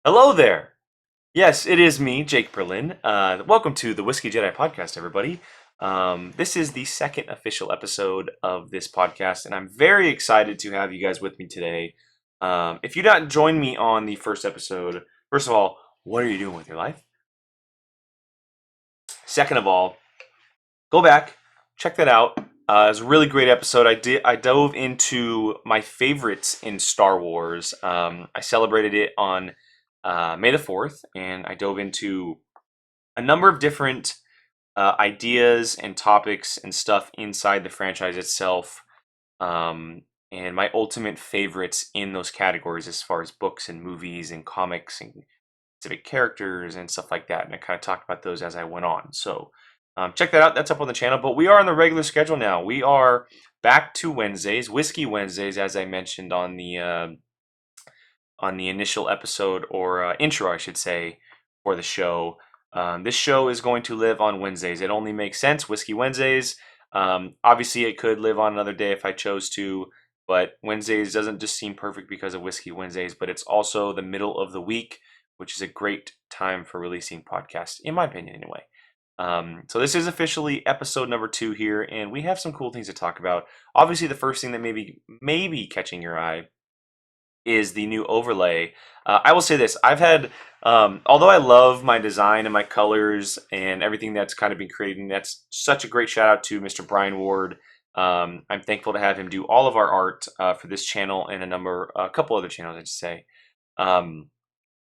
Hello there. Yes, it is me, Jake Berlin. Welcome to the Whiskey Jedi podcast, everybody. This is the second official episode of this podcast, and I'm very excited to have you guys with me today. If you didn't join me on the first episode, first of all, what are you doing with your life? Second of all, go back, check that out. It was a really great episode. I dove into my favorites in Star Wars. I celebrated it on May the 4th, and I dove into a number of different ideas and topics and stuff inside the franchise itself, and my ultimate favorites in those categories as far as books and movies and comics and specific characters and stuff like that. And I kind of talked about those as I went on. So check that out. That's up on the channel. But we are on the regular schedule now. We are back to Wednesdays, Whiskey Wednesdays, as I mentioned on the initial episode or intro, I should say, for the show. This show is going to live on Wednesdays. It only makes sense. Whiskey Wednesdays. Obviously, it could live on another day if I chose to, but Wednesdays doesn't just seem perfect because of Whiskey Wednesdays, but it's also the middle of the week, which is a great time for releasing podcasts, in my opinion, anyway. So this is officially episode number 2 here, and we have some cool things to talk about. Obviously, the first thing that maybe catching your eye is the new overlay. I will say this: I've had, although I love my design and my colors and everything that's kind of been created, that's such a great shout out to Mr. Brian Ward. I'm thankful to have him do all of our art for this channel and a couple other channels, I should say. Um,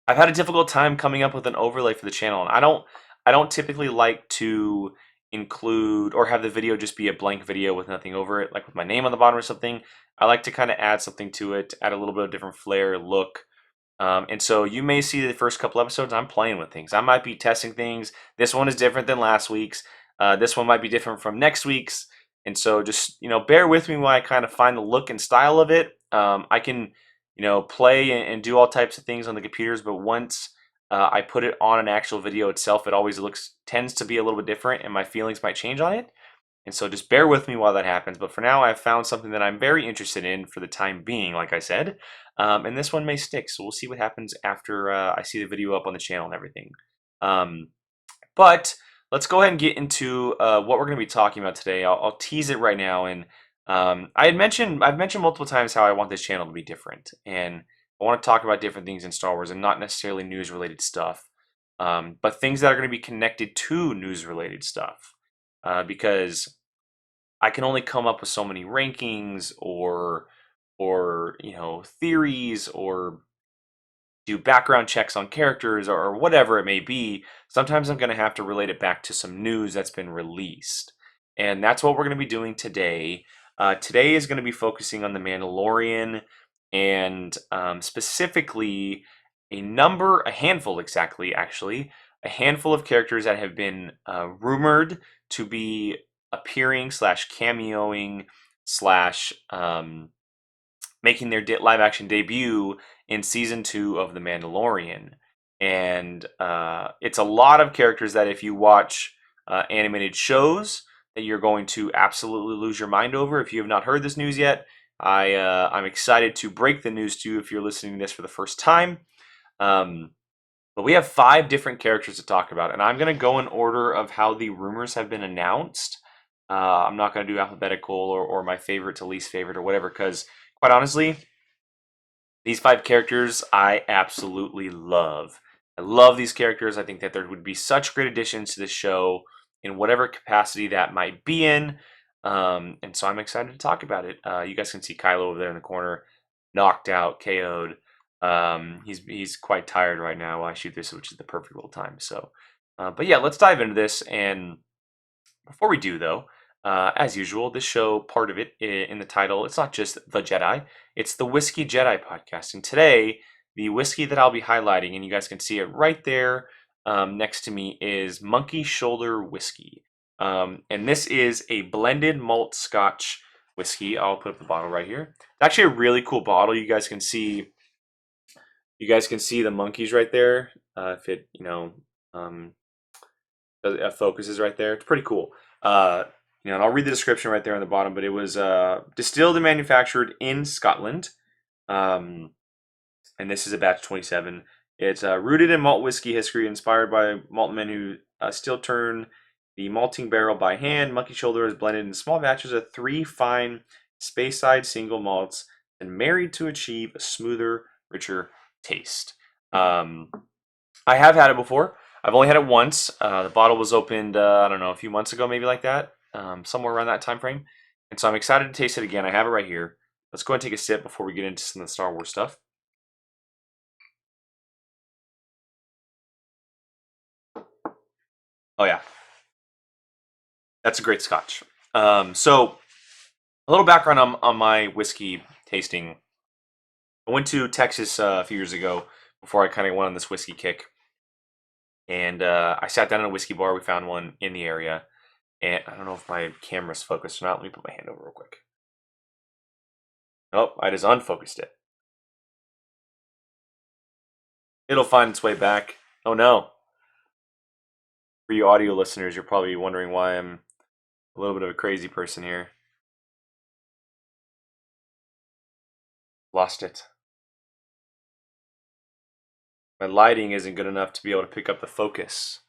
I've had a difficult time coming up with an overlay for the channel, and I don't typically like to include or have the video just be a blank video with nothing over it, like with my name on the bottom or something. I like to kind of add something to it, add a little bit of different flair, look. And so you may see the first couple episodes, I'm playing with things. I might be testing things. This one is different than last week's. This one might be different from next week's. And so just, bear with me while I kind of find the look and style of it. I can, play and do all types of things on the computers, but once I put it on an actual video itself, it always tends to be a little bit different, and my feelings might change on it. And so just bear with me while that happens. But for now, I've found something that I'm very interested in for the time being, like I said. And this one may stick. So we'll see what happens after I see the video up on the channel and everything. Um, but let's go ahead and get into what we're going to be talking about today. I'll tease it right now. And I've mentioned multiple times how I want this channel to be different. And I want to talk about different things in Star Wars and not necessarily news-related stuff. But things that are going to be connected to news-related stuff. Because I can only come up with so many rankings or theories or do background checks on characters or whatever it may be. Sometimes I'm going to have to relate it back to some news that's been released, and that's what we're going to be doing today. Today is going to be focusing on the Mandalorian and specifically a handful exactly, actually, a handful of characters that have been rumored to be appearing slash cameoing slash making their live action debut in season 2 of The Mandalorian. And it's a lot of characters that if you watch animated shows, that you're going to absolutely lose your mind over. If you have not heard this news yet, I'm excited to break the news to you if you're listening to this for the first time. But we have 5 different characters to talk about, and I'm going to go in order of how the rumors have been announced. I'm not going to do alphabetical or my favorite to least favorite or whatever, because quite honestly, these 5 characters I absolutely love. I love these characters. I think that there would be such great additions to the show in whatever capacity that might be in. And so I'm excited to talk about it. You guys can see Kylo over there in the corner, knocked out, KO'd. He's quite tired right now while I shoot this, which is the perfect little time. So, but yeah, let's dive into this. And before we do, though, as usual, this show, part of it in the title, it's not just The Jedi, it's the Whiskey Jedi podcast. And today, the whiskey that I'll be highlighting, and you guys can see it right there next to me, is Monkey Shoulder Whiskey. And this is a blended malt Scotch whiskey. I'll put up the bottle right here. It's actually a really cool bottle. You guys can see the monkeys right there. If it focuses right there, it's pretty cool. And I'll read the description right there on the bottom, but it was distilled and manufactured in Scotland. And this is a batch 27. It's rooted in malt whiskey history, inspired by malt men who still turn the malting barrel by hand. Monkey Shoulder is blended in small batches of 3 fine Speyside single malts and married to achieve a smoother, richer taste. I have had it before. I've only had it once. The bottle was opened, I don't know, a few months ago, maybe like that, somewhere around that time frame. And so I'm excited to taste it again. I have it right here. Let's go and take a sip before we get into some of the Star Wars stuff. Oh yeah, that's a great Scotch. So a little background on my whiskey tasting. I went to Texas a few years ago before I kind of went on this whiskey kick, and I sat down at a whiskey bar. We found one in the area, and I don't know if my camera's focused or not. Let me put my hand over real quick. Oh, I just unfocused it. It'll find its way back. Oh no. For you audio listeners, you're probably wondering why I'm a little bit of a crazy person here. Lost it. My lighting isn't good enough to be able to pick up the focus.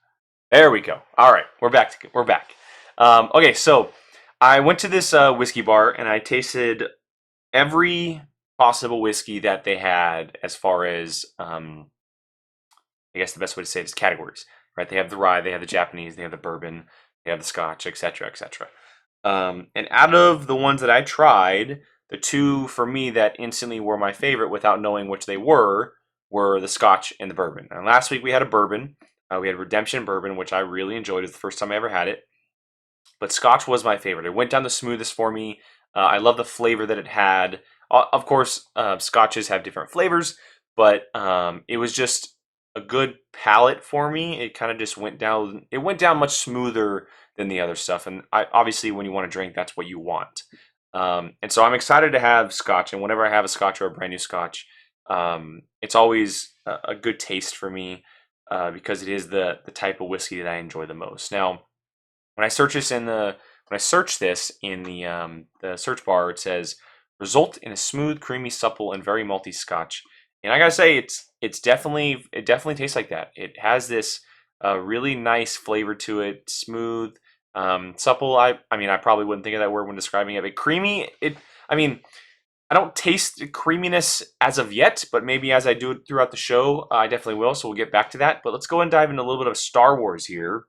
There we go. All right, we're back. We're back. Okay, so I went to this whiskey bar and I tasted every possible whiskey that they had, as far as I guess the best way to say it is categories, right? They have the rye, they have the Japanese, they have the bourbon, they have the Scotch, etc., etc. And out of the ones that I tried, the two for me that instantly were my favorite without knowing which they were the Scotch and the bourbon. And last week we had a bourbon. We had Redemption bourbon, which I really enjoyed. It was the first time I ever had it. But Scotch was my favorite. It went down the smoothest for me. I love the flavor that it had. Of course, Scotches have different flavors, but it was just a good palate for me. It kind of just went down. It went down much smoother than the other stuff. And obviously, when you want to drink, that's what you want. And so I'm excited to have Scotch. And whenever I have a Scotch or a brand new Scotch, it's always a good taste for me because it is the type of whiskey that I enjoy the most. Now, when I search this in the the search bar, it says result in a smooth, creamy, supple, and very malty Scotch. And I gotta say, it definitely tastes like that. It has this really nice flavor to it, smooth, supple. I mean, I probably wouldn't think of that word when describing it, but creamy. I mean, I don't taste the creaminess as of yet, but maybe as I do it throughout the show, I definitely will. So we'll get back to that. But let's go and dive into a little bit of Star Wars here.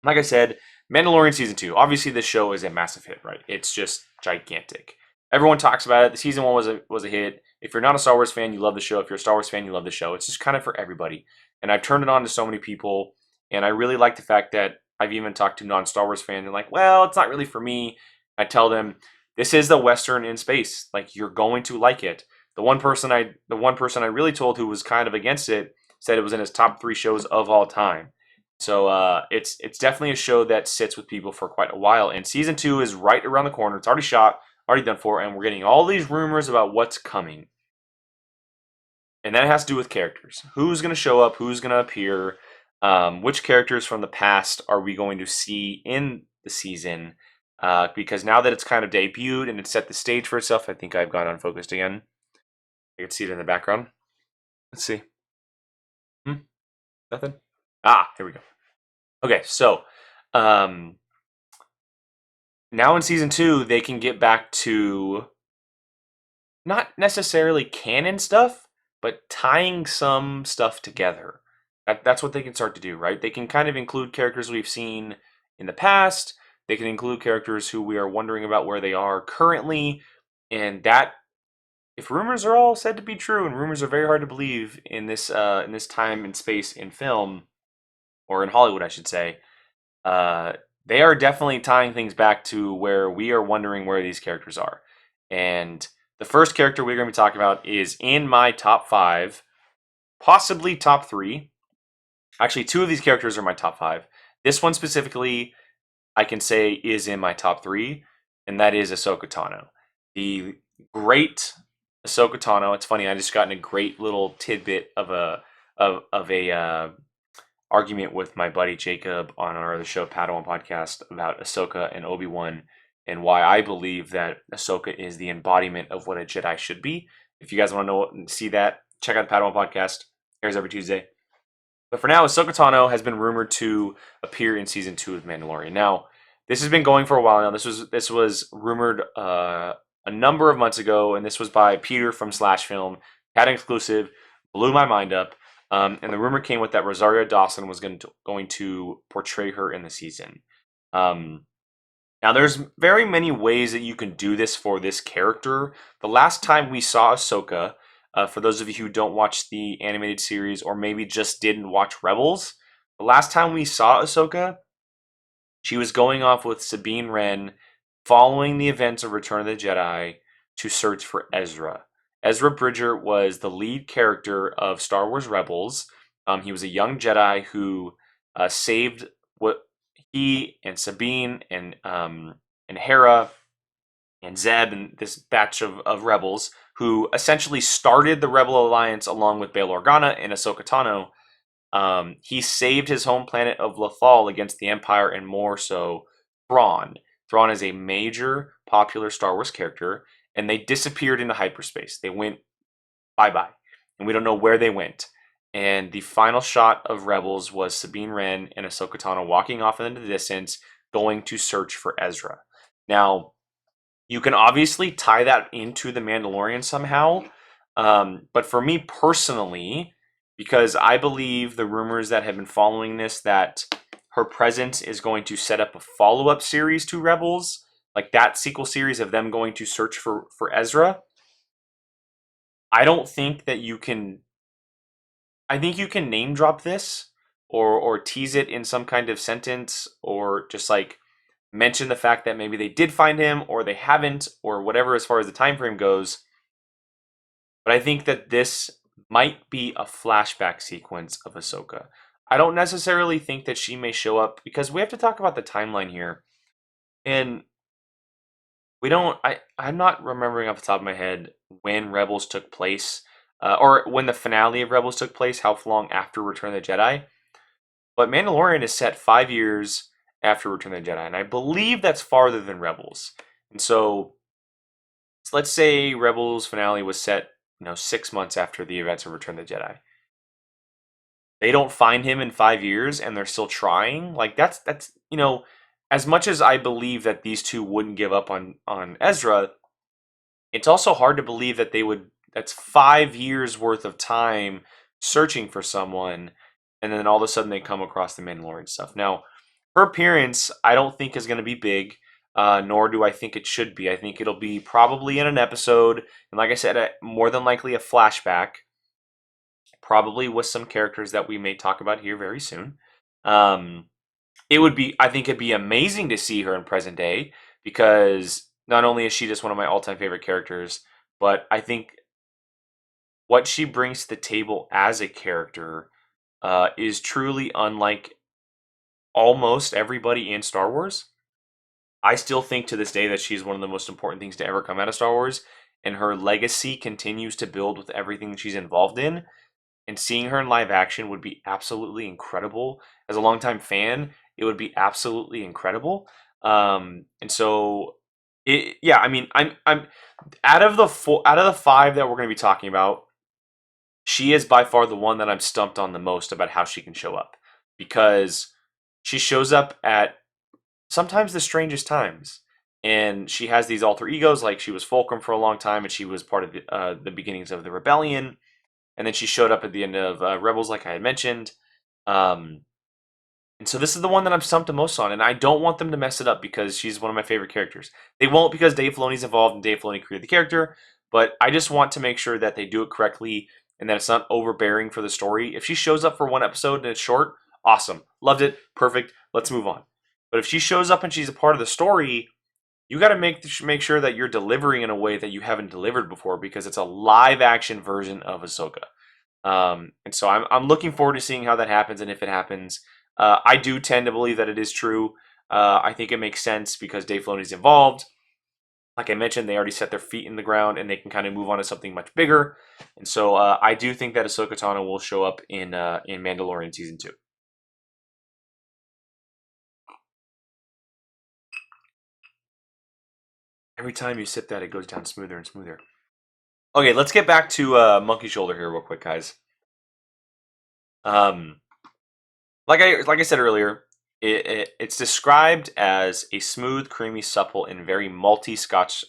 Like I said, Mandalorian season 2. Obviously, this show is a massive hit, right? It's just gigantic. Everyone talks about it. The season 1 was a hit. If you're not a Star Wars fan, you love the show. If you're a Star Wars fan, you love the show. It's just kind of for everybody. And I've turned it on to so many people, and I really like the fact that I've even talked to non-Star Wars fans and like, well, it's not really for me. I tell them this is the Western in space. Like, you're going to like it. The one person I really told who was kind of against it said it was in his top 3 shows of all time. So it's definitely a show that sits with people for quite a while. And season 2 is right around the corner. It's already shot, already done for, and we're getting all these rumors about what's coming. And that has to do with characters. Who's going to show up? Who's going to appear? Which characters from the past are we going to see in the season? Because now that it's kind of debuted and it's set the stage for itself, I think I've gone unfocused again. I can see it in the background. Let's see. Nothing? Ah, here we go. Okay, so now in season 2, they can get back to not necessarily canon stuff, but tying some stuff together. That's what they can start to do, right? They can kind of include characters we've seen in the past. They can include characters who we are wondering about where they are currently, and that, if rumors are all said to be true, and rumors are very hard to believe in this time and space in film, or in Hollywood, I should say, they are definitely tying things back to where we are wondering where these characters are. And the first character we're going to be talking about is in my top 5, possibly top 3. Actually, 2 of these characters are my top 5. This one specifically, I can say, is in my top 3, and that is Ahsoka Tano. The great Ahsoka Tano. It's funny, I just gotten a great little tidbit of a argument with my buddy Jacob on our other show, Padawan Podcast, about Ahsoka and Obi-Wan and why I believe that Ahsoka is the embodiment of what a Jedi should be. If you guys want to know and see that, check out the Padawan Podcast. Airs every Tuesday. But for now, Ahsoka Tano has been rumored to appear in season 2 of Mandalorian. Now, this has been going for a while now. This was rumored a number of months ago, and this was by Peter from Slash Film. Had an exclusive, blew my mind up. And the rumor came with that Rosario Dawson was going to portray her in the season. Now, there's very many ways that you can do this for this character. The last time we saw Ahsoka, for those of you who don't watch the animated series or maybe just didn't watch Rebels, the last time we saw Ahsoka, she was going off with Sabine Wren following the events of Return of the Jedi to search for Ezra. Ezra Bridger was the lead character of Star Wars Rebels. He was a young Jedi who saved what he and Sabine and Hera and Zeb and this batch of rebels who essentially started the Rebel Alliance along with Bail Organa and Ahsoka Tano. He saved his home planet of Lothal against the Empire and more so Thrawn. Thrawn is a major popular Star Wars character, and they disappeared into hyperspace. They went bye-bye, and we don't know where they went. And the final shot of Rebels was Sabine Wren and Ahsoka Tano walking off into the distance, going to search for Ezra. Now, you can obviously tie that into The Mandalorian somehow, but for me personally, because I believe the rumors that have been following this, that her presence is going to set up a follow-up series to Rebels, like that sequel series of them going to search for Ezra. I don't think that you can. I think you can name drop this or tease it in some kind of sentence or just like mention the fact that maybe they did find him or they haven't or whatever as far as the time frame goes. But I think that this might be a flashback sequence of Ahsoka. I don't necessarily think that she may show up because we have to talk about the timeline here. And we don't I'm not remembering off the top of my head when Rebels took place. Or when the finale of Rebels took place, how long after Return of the Jedi. But Mandalorian is set 5 years after Return of the Jedi, and I believe that's farther than Rebels. And so let's say Rebels finale was set, 6 months after the events of Return of the Jedi. They don't find him in 5 years, and they're still trying. Like that's as much as I believe that these two wouldn't give up on Ezra, it's also hard to believe that they would. That's 5 years worth of time searching for someone, and then all of a sudden they come across the Mandalorian stuff. Now, her appearance, I don't think is going to be big, nor do I think it should be. I think it'll be probably in an episode, and like I said, more than likely a flashback, probably with some characters that we may talk about here very soon. I think it'd be amazing to see her in present day, because not only is she just one of my all-time favorite characters, but I think what she brings to the table as a character is truly unlike almost everybody in Star Wars. I still think to this day that she's one of the most important things to ever come out of Star Wars, and her legacy continues to build with everything she's involved in. And seeing her in live action would be absolutely incredible. As a longtime fan, it would be absolutely incredible. And so, I'm out of the five that we're going to be talking about. She is by far the one that I'm stumped on the most about how she can show up, because she shows up at sometimes the strangest times, and she has these alter egos. Like she was Fulcrum for a long time, and she was part of the beginnings of the rebellion, and then she showed up at the end of Rebels, like I had mentioned. And so this is the one that I'm stumped the most on, and I don't want them to mess it up because she's one of my favorite characters. They won't, because Dave Filoni's involved and Dave Filoni created the character, but I just want to make sure that they do it correctly and that it's not overbearing for the story. If she shows up for one episode and it's short, awesome. Loved it. Perfect. Let's move on. But if she shows up and she's a part of the story, you got to make sure that you're delivering in a way that you haven't delivered before, because it's a live action version of Ahsoka. And so I'm looking forward to seeing how that happens, and if it happens. I do tend to believe that it is true. I think it makes sense because Dave Filoni's involved. Like I mentioned, they already set their feet in the ground, and they can kind of move on to something much bigger. And so I do think that Ahsoka Tano will show up in Mandalorian Season 2. Every time you sip that, it goes down smoother and smoother. Okay, let's get back to Monkey Shoulder here real quick, guys. Um, like I said earlier, it's described as a smooth, creamy, supple, and very malty Scotch,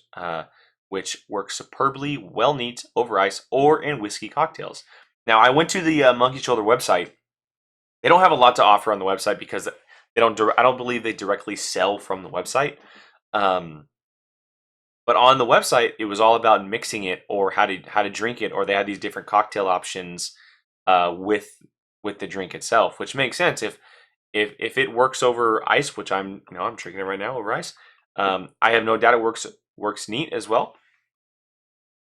which works superbly well neat over ice or in whiskey cocktails. Now, I went to the Monkey Shoulder website. They don't have a lot to offer on the website because they don't. I don't believe they directly sell from the website. Um, but on the website, it was all about mixing it or how to drink it, or they had these different cocktail options with the drink itself, which makes sense if it works over ice, which I'm drinking it right now over ice. I have no doubt it works neat as well.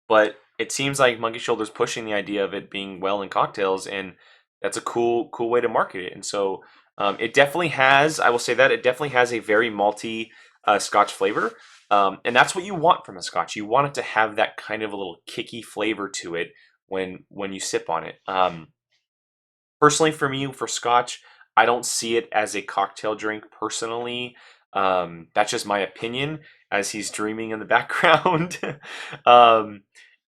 But it seems like Monkey Shoulder's pushing the idea of it being well in cocktails, and that's a cool way to market it. And so it definitely has. I will say that it definitely has a very malty Scotch flavor, and that's what you want from a Scotch. You want it to have that kind of a little kicky flavor to it when you sip on it. Personally, for me, for Scotch, I don't see it as a cocktail drink personally. That's just my opinion as he's dreaming in the background. um,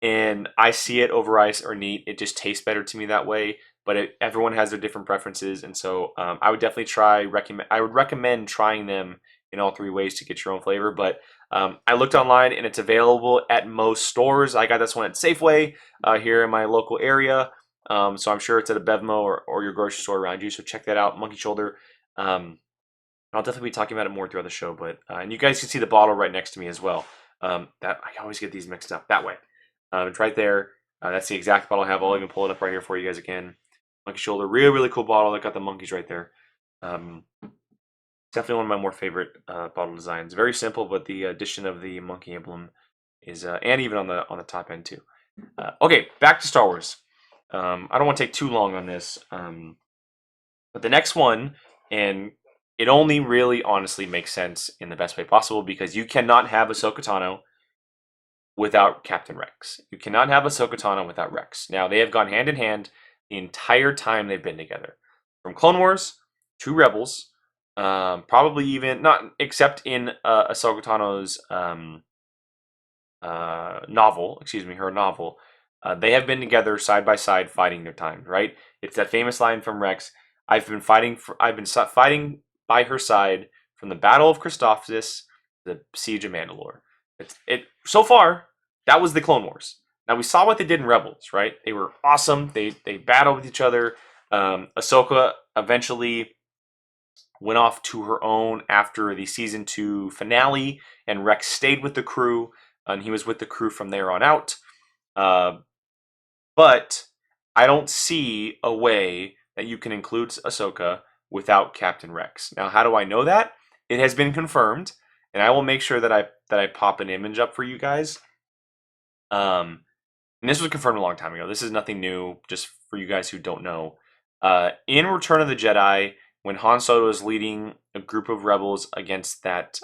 and I see it over ice or neat. It just tastes better to me that way. But everyone has their different preferences, and so I would definitely recommend. I would recommend trying them in all three ways to get your own flavor. But I looked online, and it's available at most stores. I got this one at Safeway here in my local area. So I'm sure it's at a Bevmo or your grocery store around you. So check that out, Monkey Shoulder. I'll definitely be talking about it more throughout the show. But and you guys can see the bottle right next to me as well. That I always get these mixed up that way. It's right there. That's the exact bottle I have. I'll even pull it up right here for you guys again. Monkey Shoulder, really cool bottle. I got the monkeys right there. Definitely one of my more favorite bottle designs. Very simple, but the addition of the monkey emblem is, and even on the top end too. Okay, back to Star Wars. I don't want to take too long on this, but the next one, and it only really honestly makes sense in the best way possible because you cannot have Ahsoka Tano without Captain Rex. You cannot have Ahsoka Tano without Rex. Now, they have gone hand in hand the entire time they've been together. From Clone Wars to Rebels, probably even, not except in Ahsoka Tano's novel, her novel, they have been together side by side fighting their time, right? It's that famous line from Rex, I've been fighting by her side from the Battle of Christophsis to the Siege of Mandalore. So far, that was the Clone Wars. Now we saw what they did in Rebels, right? They were awesome. They battled with each other. Ahsoka eventually went off to her own after the season 2 finale, and Rex stayed with the crew, and he was with the crew from there on out. But I don't see a way that you can include Ahsoka without Captain Rex. Now, how do I know that? It has been confirmed, and I will make sure that I pop an image up for you guys. And this was confirmed a long time ago. This is nothing new, just for you guys who don't know. In Return of the Jedi, when Han Solo is leading a group of rebels against that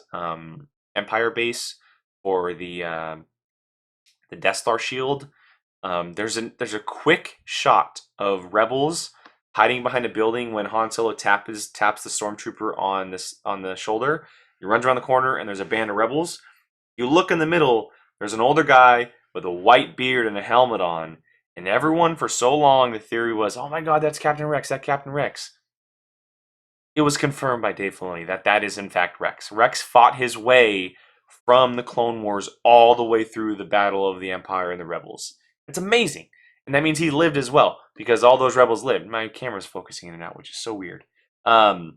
Empire base for the Death Star shield, there's a quick shot of rebels hiding behind a building when Han Solo taps the stormtrooper on the shoulder. He runs around the corner and there's a band of rebels. You look in the middle, there's an older guy with a white beard and a helmet on, and everyone for so long the theory was, oh my god, that's Captain Rex, that Captain Rex. It was confirmed by Dave Filoni that is in fact Rex. Rex fought his way from the Clone Wars all the way through the Battle of the Empire and the Rebels. It's amazing. And that means he lived as well, because all those rebels lived. My camera's focusing in and out, which is so weird. So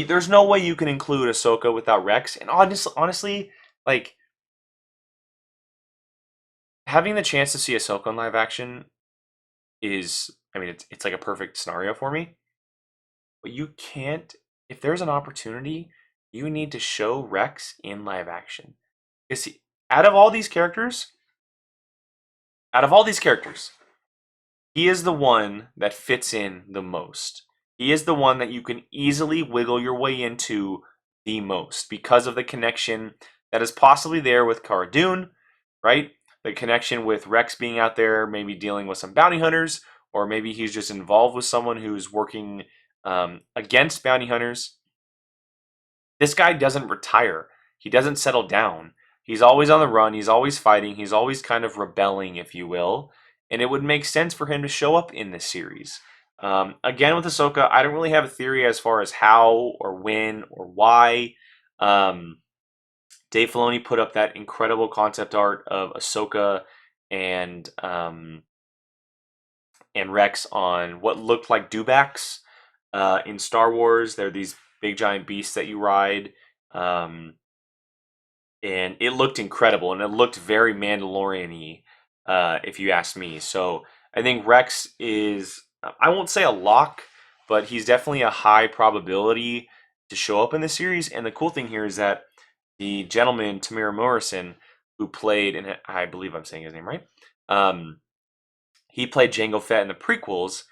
there's no way you can include Ahsoka without Rex. And honestly, like, having the chance to see Ahsoka in live action is, it's like a perfect scenario for me. But you can't, if there's an opportunity, you need to show Rex in live action. Because out of all these characters, he is the one that fits in the most. He is the one that you can easily wiggle your way into the most because of the connection that is possibly there with Cara Dune, right? The connection with Rex being out there, maybe dealing with some bounty hunters, or maybe he's just involved with someone who's working against bounty hunters. This guy doesn't retire. He doesn't settle down. He's always on the run. He's always fighting. He's always kind of rebelling, if you will. And it would make sense for him to show up in this series. Again, with Ahsoka, I don't really have a theory as far as how or when or why. Um, Dave Filoni put up that incredible concept art of Ahsoka and Rex on what looked like dewbacks in Star Wars. They're these big giant beasts that you ride, um, and it looked incredible, and it looked very Mandalorian-y, if you ask me. So I think Rex is, I won't say a lock, but he's definitely a high probability to show up in the series. And the cool thing here is that the gentleman Tamir Morrison, who played, and I believe I'm saying his name right, he played Jango Fett in the prequels.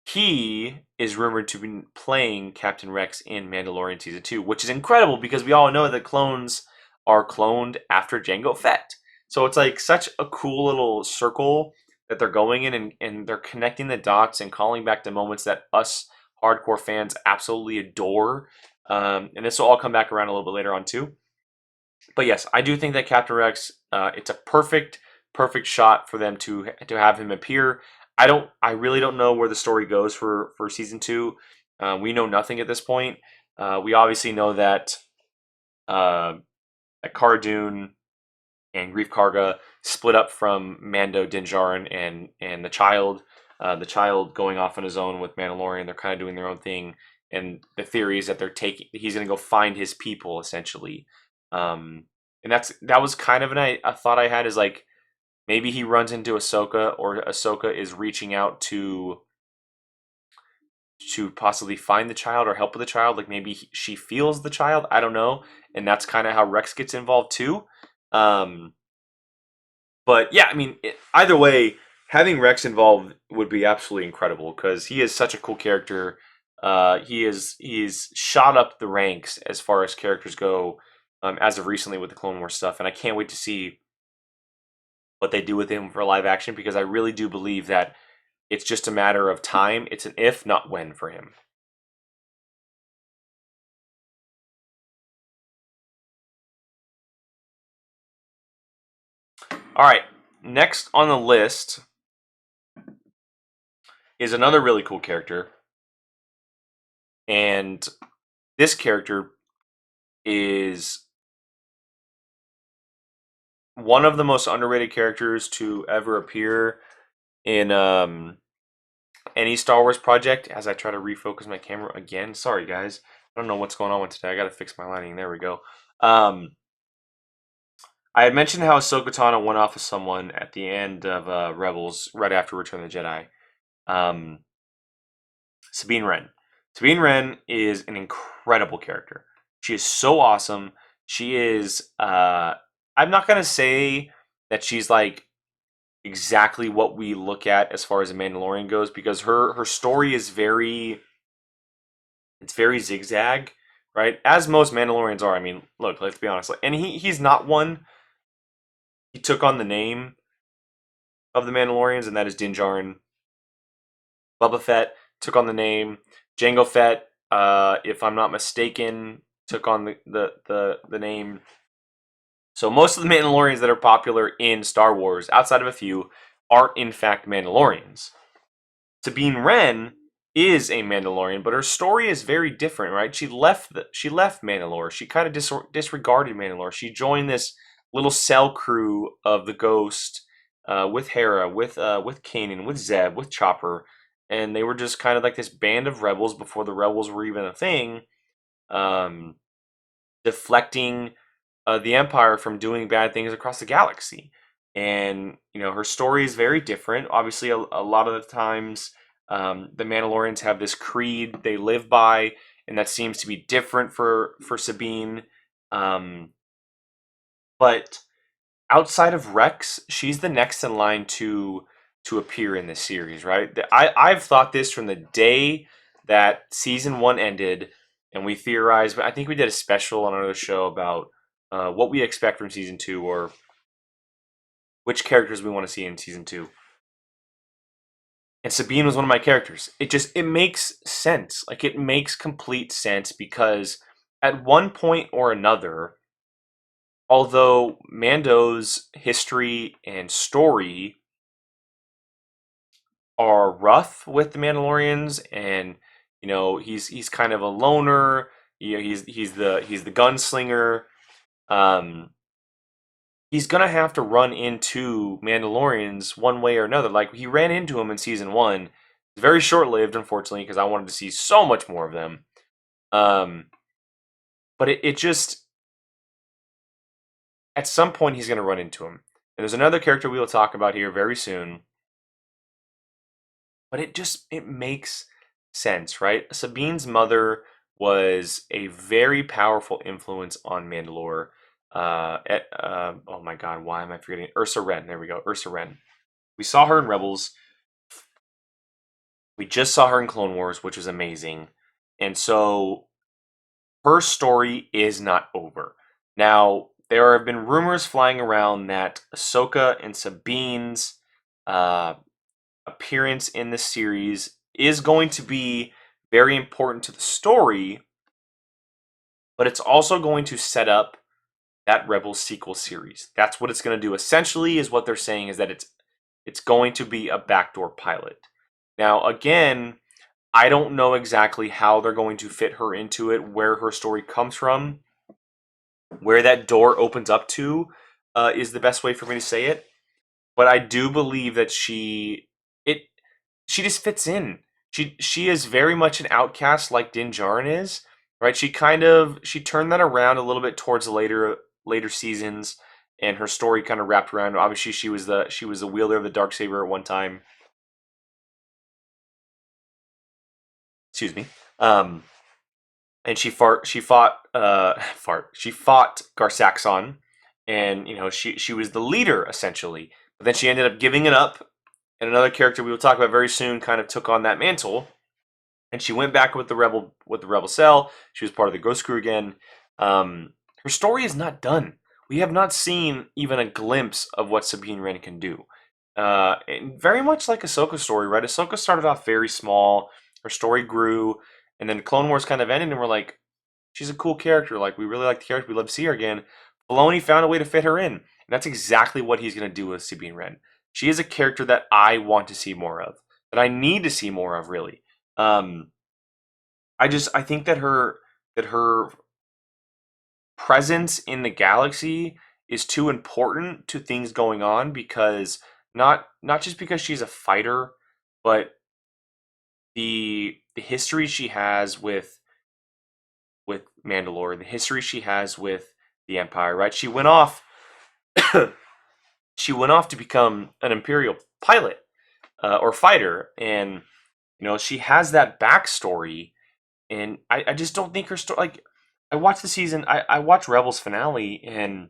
He is rumored to be playing Captain Rex in Mandalorian Season 2, which is incredible because we all know that clones are cloned after Jango Fett. So it's like such a cool little circle that they're going in, and they're connecting the dots and calling back the moments that us hardcore fans absolutely adore. And this will all come back around a little bit later on too. But yes, I do think that Captain Rex, it's a perfect shot for them to have him appear. I really don't know where the story goes for season 2. We know nothing at this point. We obviously know that Cara Dune and Greef Karga split up from Mando, Din Djarin, and the child. The child going off on his own with Mandalorian. They're kind of doing their own thing, and the theory is that he's going to go find his people essentially. And that was kind of a thought I had, is like maybe he runs into Ahsoka, or Ahsoka is reaching out to possibly find the child or help with the child. Like maybe she feels the child. I don't know, and that's kind of how Rex gets involved too. Um, but yeah, I mean, either way, having Rex involved would be absolutely incredible because he is such a cool character. He's shot up the ranks as far as characters go, as of recently with the Clone Wars stuff, and I can't wait to see what they do with him for live action, because I really do believe that it's just a matter of time. It's an if, not when, for him. All right, next on the list is another really cool character, and this character is one of the most underrated characters to ever appear in any Star Wars project. As I try to refocus my camera again, sorry guys, I don't know what's going on with today. I got to fix my lighting. There we go. I had mentioned how Ahsoka Tano went off of someone at the end of Rebels, right after Return of the Jedi. Um, Sabine Wren. Sabine Wren is an incredible character. She is so awesome. She is. I'm not gonna say that she's like exactly what we look at as far as a Mandalorian goes, because her story is very. It's very zigzag, right? As most Mandalorians are. I mean, look, let's be honest. And he's not one. He took on the name of the Mandalorians, and that is Din Djarin. Boba Fett took on the name. Jango Fett, if I'm not mistaken, took on the name. So most of the Mandalorians that are popular in Star Wars, outside of a few, aren't in fact Mandalorians. Sabine Wren is a Mandalorian, but her story is very different, right? She left Mandalore. She kind of disregarded Mandalore. She joined this little cell crew of the Ghost, with Hera, with Kanan, with Zeb, with Chopper, and they were just kind of like this band of rebels before the rebels were even a thing, um, deflecting the Empire from doing bad things across the galaxy. And her story is very different. Obviously, a lot of the times, the Mandalorians have this creed they live by, and that seems to be different for Sabine. But outside of Rex, she's the next in line to appear in this series, right? I've thought this from the day that season 1 ended, and we theorized. But I think we did a special on another show about what we expect from season 2, or which characters we want to see in season 2. And Sabine was one of my characters. It makes sense. Like, it makes complete sense, because at one point or another, although Mando's history and story are rough with the Mandalorians, and he's kind of a loner. He's the gunslinger. Um, he's gonna have to run into Mandalorians one way or another. Like he ran into him in season one. Very short lived, unfortunately, because I wanted to see so much more of them. Um, but it just at some point he's gonna run into him. And there's another character we will talk about here very soon. But it makes sense, right? Sabine's mother was a very powerful influence on Mandalore. Oh my God, why am I forgetting? Ursa Wren. There we go, Ursa Wren. We saw her in Rebels. We just saw her in Clone Wars, which was amazing. And so her story is not over. Now, there have been rumors flying around that Ahsoka and Sabine's uh, appearance in this series is going to be very important to the story, but it's also going to set up that Rebels sequel series. That's what it's going to do. Essentially, is what they're saying is that it's going to be a backdoor pilot. Now, again, I don't know exactly how they're going to fit her into it, where her story comes from, where that door opens up to, is the best way for me to say it. But I do believe that it she just fits in. She is very much an outcast, like Din Djarin is, right? She turned that around a little bit towards the later seasons, and her story kind of wrapped around. Obviously, she was the wielder of the darksaber at one time. Excuse me. And she fought Garsaxon, and she was the leader essentially. But then she ended up giving it up, and another character we will talk about very soon kind of took on that mantle, and she went back with the rebel cell. She was part of the Ghost Crew again. Her story is not done. We have not seen even a glimpse of what Sabine Wren can do. And very much like Ahsoka's story, right? Ahsoka started off very small. Her story grew, and then Clone Wars kind of ended, and we're like, she's a cool character. Like, we really like the character. We love to see her again. Filoni found a way to fit her in, and that's exactly what he's going to do with Sabine Wren. She is a character that I want to see more of, that I need to see more of, really. Um, I think that her presence in the galaxy is too important to things going on, because not just because she's a fighter, but the history she has with Mandalore, the history she has with the Empire, right? She went off to become an Imperial pilot, or fighter, and she has that backstory, and I just don't think her story. Like, I watched the season, I watched Rebels finale, and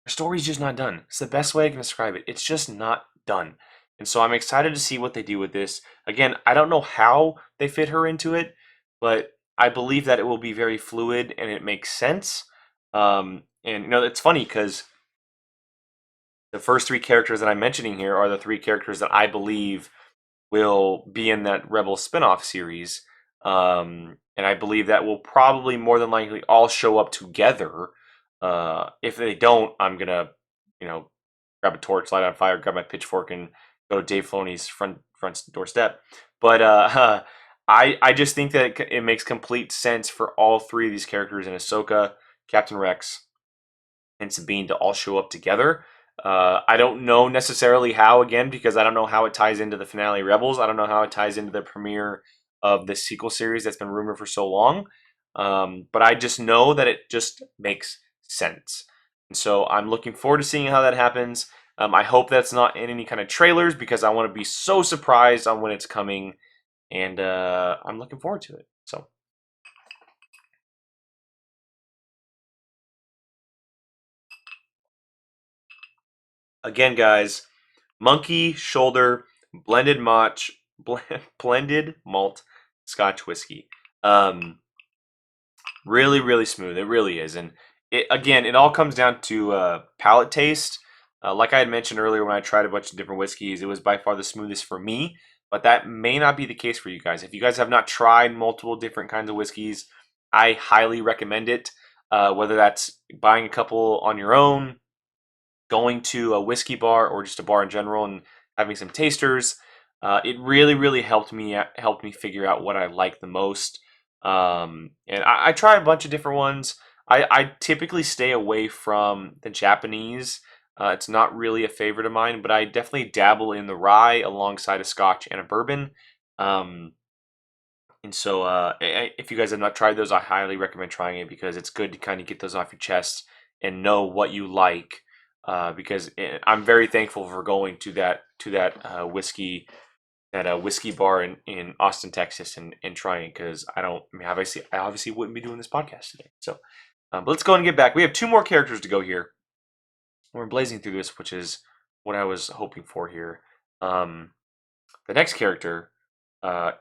her story's just not done. It's the best way I can describe it. It's just not done. And so I'm excited to see what they do with this. Again, I don't know how they fit her into it, but I believe that it will be very fluid and it makes sense. And it's funny because the first three characters that I'm mentioning here are the three characters that I believe will be in that Rebel spinoff series. And I believe that will probably more than likely all show up together. If they don't, I'm gonna, grab a torch, light on fire, grab my pitchfork, and go to Dave Filoni's front doorstep. But I just think that it makes complete sense for all three of these characters in Ahsoka, Captain Rex, and Sabine to all show up together. I don't know necessarily how, again, because I don't know how it ties into the finale Rebels. I don't know how it ties into the premiere of the sequel series that's been rumored for so long. But I just know that it just makes sense. And so I'm looking forward to seeing how that happens. I hope that's not in any kind of trailers, because I want to be so surprised on when it's coming. And I'm looking forward to it. So. Again, guys, Monkey Shoulder blended malt Scotch whiskey. Really, really smooth. It really is, and it all comes down to palate taste. Like I had mentioned earlier, when I tried a bunch of different whiskeys, it was by far the smoothest for me. But that may not be the case for you guys. If you guys have not tried multiple different kinds of whiskeys, I highly recommend it. Whether that's buying a couple on your own, going to a whiskey bar, or just a bar in general and having some tasters. It really, really helped me figure out what I like the most. And I try a bunch of different ones. I typically stay away from the Japanese. It's not really a favorite of mine, but I definitely dabble in the rye alongside a Scotch and a bourbon. Um, and so, if you guys have not tried those, I highly recommend trying it because it's good to kind of get those off your chest and know what you like. Because I'm very thankful for going to that whiskey bar in Austin, Texas, and trying because I obviously wouldn't be doing this podcast today. So, but let's go and get back. We have two more characters to go here. We're blazing through this, which is what I was hoping for here. The next character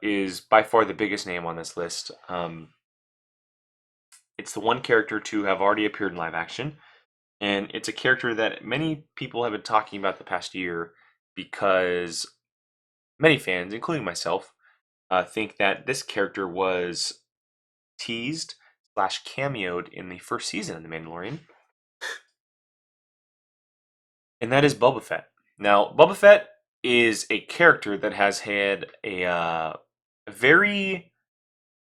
is by far the biggest name on this list. It's the one character to have already appeared in live action, and it's a character that many people have been talking about the past year because many fans, including myself, think that this character was teased slash cameoed in the first season of The Mandalorian, and that is Boba Fett. Now, Boba Fett is a character that has had a very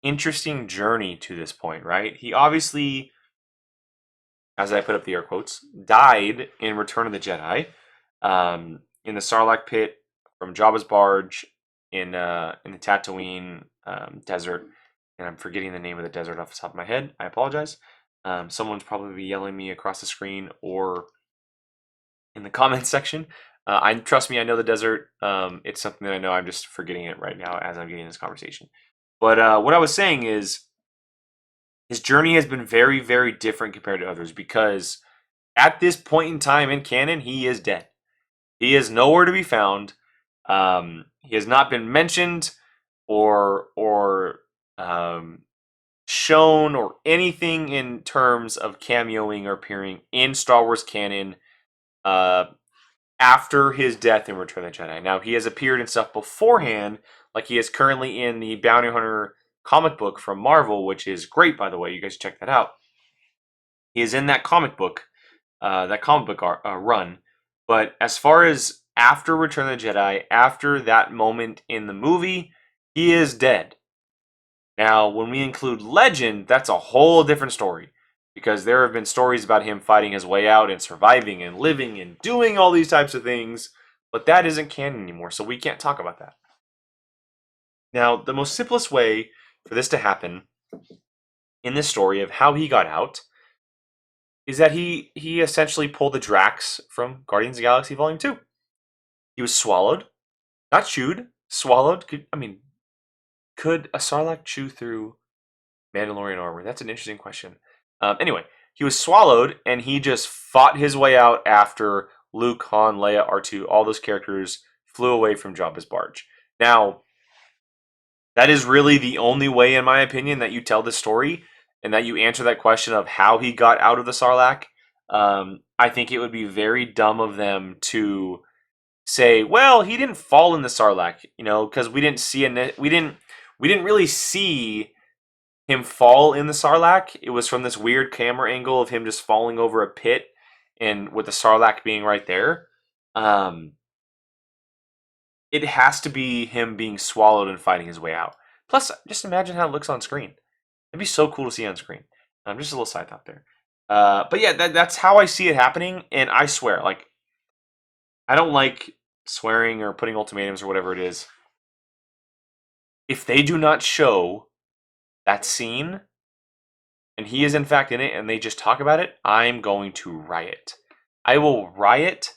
interesting journey to this point, right? He obviously, as I put up the air quotes, died in Return of the Jedi, in the Sarlacc pit from Jabba's barge in the Tatooine desert. And I'm forgetting the name of the desert off the top of my head. I apologize. Someone's probably yelling me across the screen or in the comments section. Trust me, I know the desert. It's something that I know. I'm just forgetting it right now as I'm getting this conversation. But what I was saying is his journey has been very, very different compared to others because at this point in time in canon, he is dead. He is nowhere to be found. He has not been mentioned or shown or anything in terms of cameoing or appearing in Star Wars canon after his death in Return of the Jedi. Now, he has appeared in stuff beforehand, like he is currently in the Bounty Hunter comic book from Marvel, which is great, by the way. You guys check that out. He is in that comic book run. But as far as after Return of the Jedi, after that moment in the movie, he is dead. Now, when we include Legend, that's a whole different story. Because there have been stories about him fighting his way out and surviving and living and doing all these types of things. But that isn't canon anymore, so we can't talk about that. Now, the most simplest way for this to happen in this story of how he got out is that he essentially pulled the Drax from Guardians of the Galaxy Volume 2. He was swallowed, not chewed, swallowed. Could a Sarlacc chew through Mandalorian armor? That's an interesting question. Anyway, he was swallowed, and he just fought his way out after Luke, Han, Leia, R2, all those characters flew away from Jabba's barge. Now, that is really the only way, in my opinion, that you tell this story and that you answer that question of how he got out of the Sarlacc. I think it would be very dumb of them to say, "Well, he didn't fall in the Sarlacc," because we didn't really see him fall in the Sarlacc. It was from this weird camera angle of him just falling over a pit, and with the Sarlacc being right there. It has to be him being swallowed and fighting his way out. Plus, just imagine how it looks on screen. It'd be so cool to see on screen. Just a little side thought there. But yeah, that's how I see it happening. And I swear, I don't like swearing or putting ultimatums or whatever it is. If they do not show that scene, and he is in fact in it, and they just talk about it, I'm going to riot. I will riot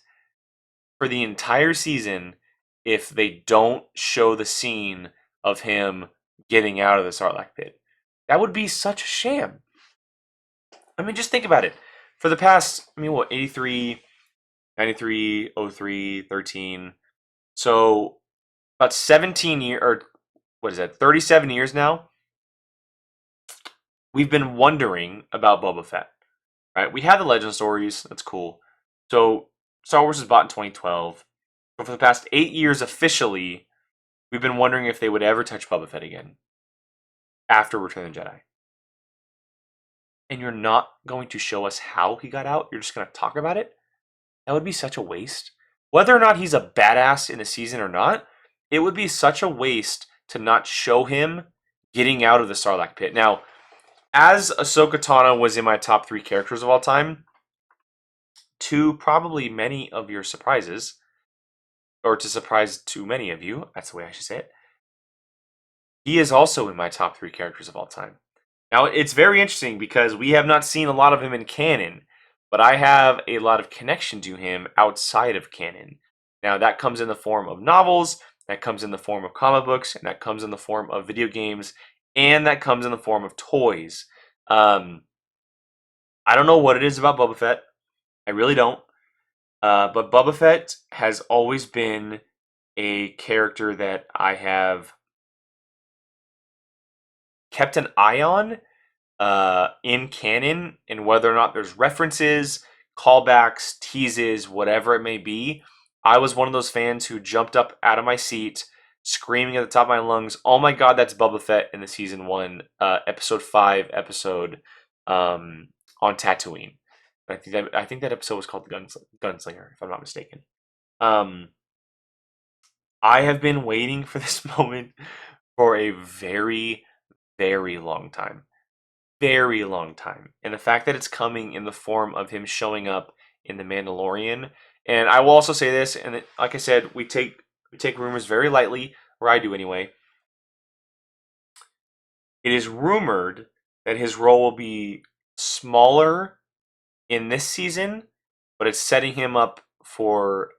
for the entire season if they don't show the scene of him getting out of the Sarlacc pit. That would be such a sham. Just think about it. For the past, 83, 93, 03, 13. So, about 17 years, or what is that, 37 years now, we've been wondering about Boba Fett. Right? We had the legend stories. That's cool. So, Star Wars was bought in 2012. But for the past 8 years officially, we've been wondering if they would ever touch Boba Fett again after Return of the Jedi. And you're not going to show us how he got out? You're just going to talk about it? That would be such a waste. Whether or not he's a badass in the season or not, it would be such a waste to not show him getting out of the Sarlacc pit. Now, as Ahsoka Tano was in my top 3 characters of all time, to probably many of your surprises, or to surprise too many of you, that's the way I should say it, he is also in my top 3 characters of all time. Now, it's very interesting because we have not seen a lot of him in canon, but I have a lot of connection to him outside of canon. Now, that comes in the form of novels, that comes in the form of comic books, and that comes in the form of video games, and that comes in the form of toys. I don't know what it is about Boba Fett. I really don't. But Boba Fett has always been a character that I have kept an eye on in canon, and whether or not there's references, callbacks, teases, whatever it may be. I was one of those fans who jumped up out of my seat, screaming at the top of my lungs, "Oh my God, that's Boba Fett!" in the season 1, episode 5 episode on Tatooine. I think that episode was called the Gunslinger, if I'm not mistaken. I have been waiting for this moment for a very, very long time. Very long time. And the fact that it's coming in the form of him showing up in The Mandalorian. And I will also say this, and like I said, we take rumors very lightly, or I do anyway. It is rumored that his role will be smaller in this season, but it's setting him up for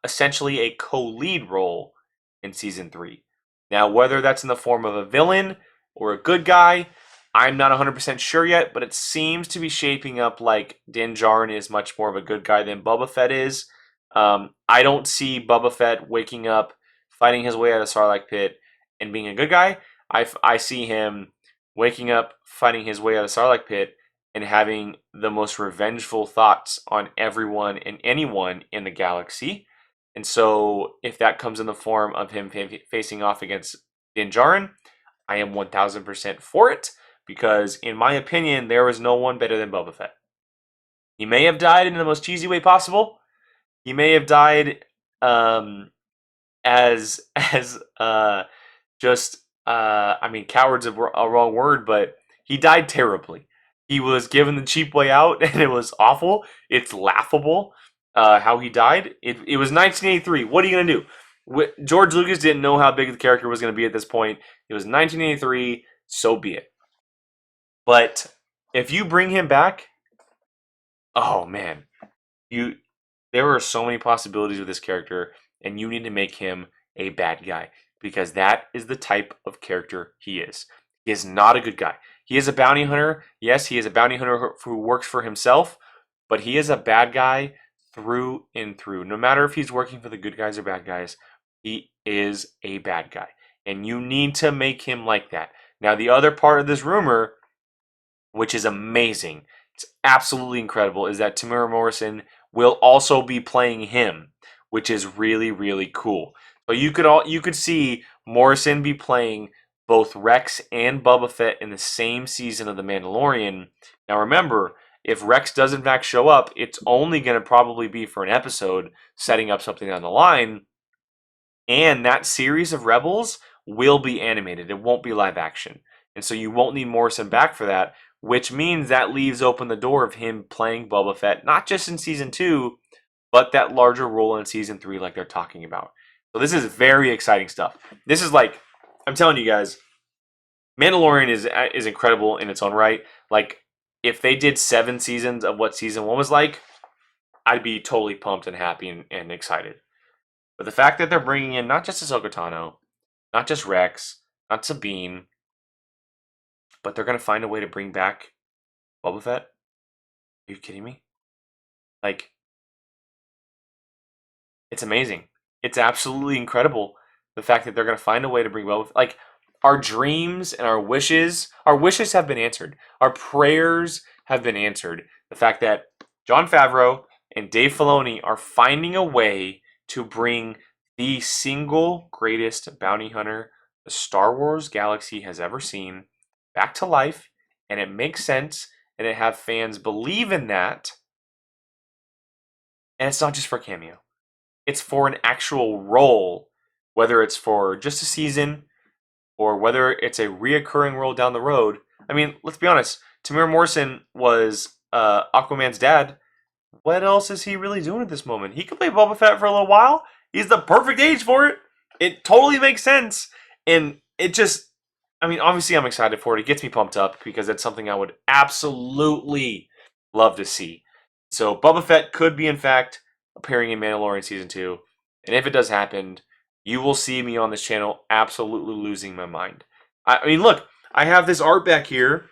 essentially a co-lead role in season 3. Now, whether that's in the form of a villain or a good guy, I'm not 100% sure yet, but it seems to be shaping up like Din Djarin is much more of a good guy than Boba Fett is. I don't see Boba Fett waking up, fighting his way out of Sarlacc pit, and being a good guy. I see him waking up, fighting his way out of Sarlacc pit, and having the most revengeful thoughts on everyone and anyone in the galaxy. And so, if that comes in the form of him facing off against Din Djarin, I am 1000% for it. Because, in my opinion, there is no one better than Boba Fett. He may have died in the most cheesy way possible. He may have died as just I mean, coward's a wrong word, but he died terribly. He was given the cheap way out, and it was awful. It's laughable how he died. It was 1983. What are you gonna do? George Lucas didn't know how big the character was gonna be at this point. It was 1983. So be it. But if you bring him back, oh man, there are so many possibilities with this character, and you need to make him a bad guy because that is the type of character he is. He is not a good guy. He is a bounty hunter. Yes, he is a bounty hunter who works for himself, but he is a bad guy through and through. No matter if he's working for the good guys or bad guys, he is a bad guy. And you need to make him like that. Now, the other part of this rumor, which is amazing, it's absolutely incredible, is that Temuera Morrison will also be playing him, which is really, really cool. So you could see Morrison be playing both Rex and Boba Fett in the same season of The Mandalorian. Now remember, if Rex does in fact show up, it's only going to probably be for an episode, setting up something down the line. And that series of Rebels will be animated. It won't be live action. And so you won't need Morrison back for that, which means that leaves open the door of him playing Boba Fett, not just in Season 2, but that larger role in Season 3 like they're talking about. So this is very exciting stuff. This is like, I'm telling you guys, Mandalorian is incredible in its own right. Like, if they did 7 seasons of what Season 1 was like, I'd be totally pumped and happy and excited. But the fact that they're bringing in not just Ahsoka Tano, not just Rex, not Sabine, but they're going to find a way to bring back Boba Fett? Are you kidding me? Like, it's amazing. It's absolutely incredible the fact that they're going to find a way to bring Boba Fett. Like, our dreams and our wishes have been answered. Our prayers have been answered. The fact that Jon Favreau and Dave Filoni are finding a way to bring the single greatest bounty hunter the Star Wars galaxy has ever seen back to life, and it makes sense, and it have fans believe in that, and it's not just for cameo. It's for an actual role whether it's for just a season or whether it's a reoccurring role down the road. I mean, let's be honest. Tamir Morrison was Aquaman's dad. What else is he really doing at this moment? He could play Boba Fett for a little while. He's the perfect age for it. It totally makes sense. And it just, I mean, obviously I'm excited for it. It gets me pumped up because it's something I would absolutely love to see. So Boba Fett could be, in fact, appearing in Mandalorian Season 2. And if it does happen, you will see me on this channel absolutely losing my mind. I mean, look, I have this art back here.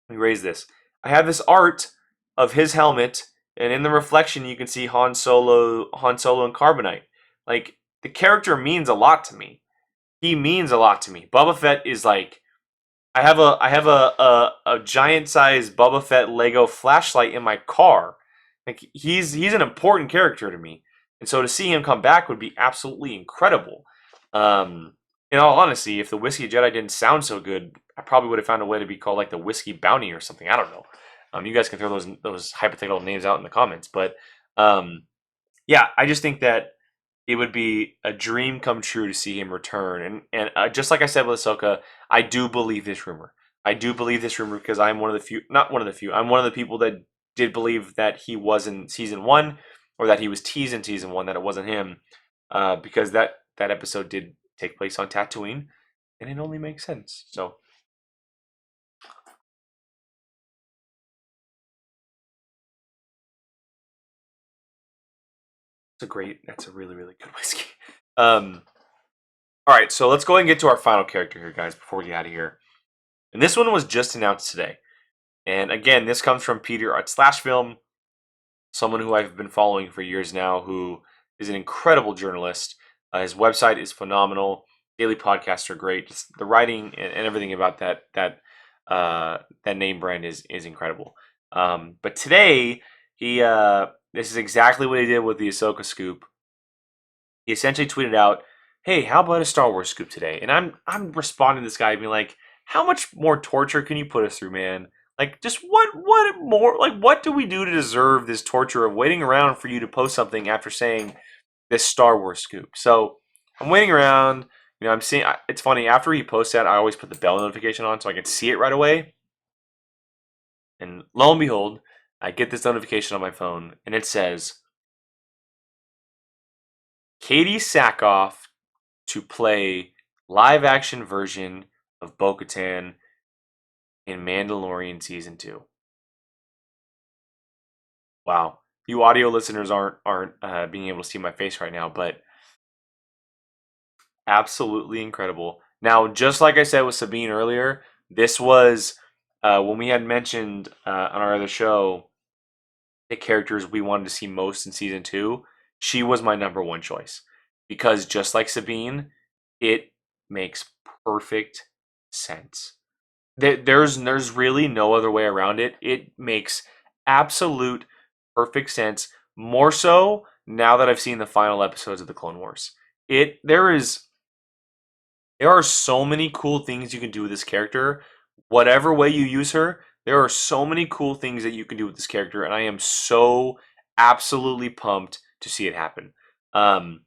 Let me raise this. I have this art of his helmet, and in the reflection you can see Han Solo and Carbonite. Like, the character means a lot to me. He means a lot to me. Boba Fett is like, I have a giant size Boba Fett Lego flashlight in my car. Like, he's an important character to me. And so to see him come back would be absolutely incredible. In all honesty, if the Whiskey Jedi didn't sound so good, I probably would have found a way to be called like the Whiskey Bounty or something. I don't know. You guys can throw those hypothetical names out in the comments, but yeah, I just think that it would be a dream come true to see him return. And just like I said with Ahsoka, I do believe this rumor. I do believe this rumor because I'm one of the few, not one of the few, I'm one of the people that did believe that he was in season 1 or that he was teased in season 1, that it wasn't him, because that episode did take place on Tatooine, and it only makes sense. So that's a really, really good whiskey. All right, so let's go ahead and get to our final character here, guys, before we get out of here. And this one was just announced today. And again, this comes from Peter at Slashfilm, someone who I've been following for years now, who is an incredible journalist. His website is phenomenal. Daily podcasts are great. Just the writing and everything about that name brand is incredible. But today, this is exactly what he did with the Ahsoka scoop. He essentially tweeted out, "Hey, how about a Star Wars scoop today?" And I'm responding to this guy being like, "How much more torture can you put us through, man? Like, just what more? Like, what do we do to deserve this torture of waiting around for you to post something after saying this Star Wars scoop?" So I'm waiting around. You know, I'm seeing. It's funny, after he posts that, I always put the bell notification on so I can see it right away. And lo and behold, I get this notification on my phone, and it says, "Katie Sackhoff to play live action version of Bo-Katan in Mandalorian Season 2. Wow. You audio listeners aren't being able to see my face right now, but absolutely incredible. Now, just like I said with Sabine earlier, this was when we had mentioned on our other show the characters we wanted to see most in Season 2. She was my number one choice because just like Sabine, it makes perfect sense. There's really no other way around it. It makes absolute perfect sense. More so now that I've seen the final episodes of the Clone Wars. There are so many cool things you can do with this character. Whatever way you use her, there are so many cool things that you can do with this character, and I am so absolutely pumped to see it happen. I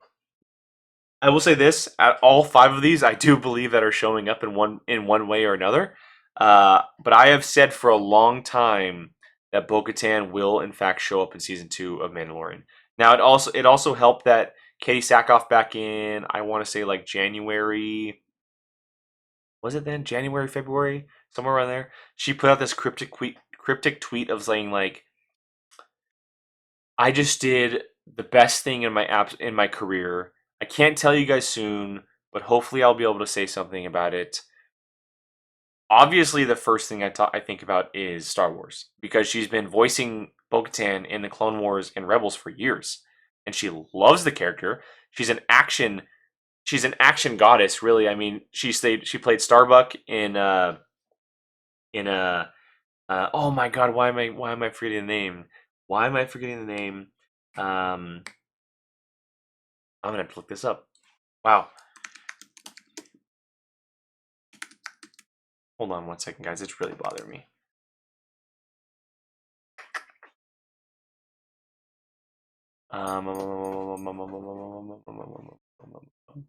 will say this: at all 5 of these, I do believe that are showing up in one way or another. But I have said for a long time that Bo-Katan will in fact show up in season 2 of Mandalorian. Now it also helped that Katie Sackhoff back in, I want to say, like January. Was it then January, February, somewhere around there? She put out this cryptic tweet of saying like, "I just did the best thing in my career. I can't tell you guys soon, but hopefully I'll be able to say something about it." Obviously, the first thing I think about is Star Wars because she's been voicing Bo-Katan in the Clone Wars and Rebels for years, and she loves the character. She's an action goddess, really. I mean, she played Starbuck in a oh my god, why am I forgetting the name? Why am I forgetting the name? Um, I'm gonna have to look this up. Wow. Hold on one second, guys. It's really bothering me.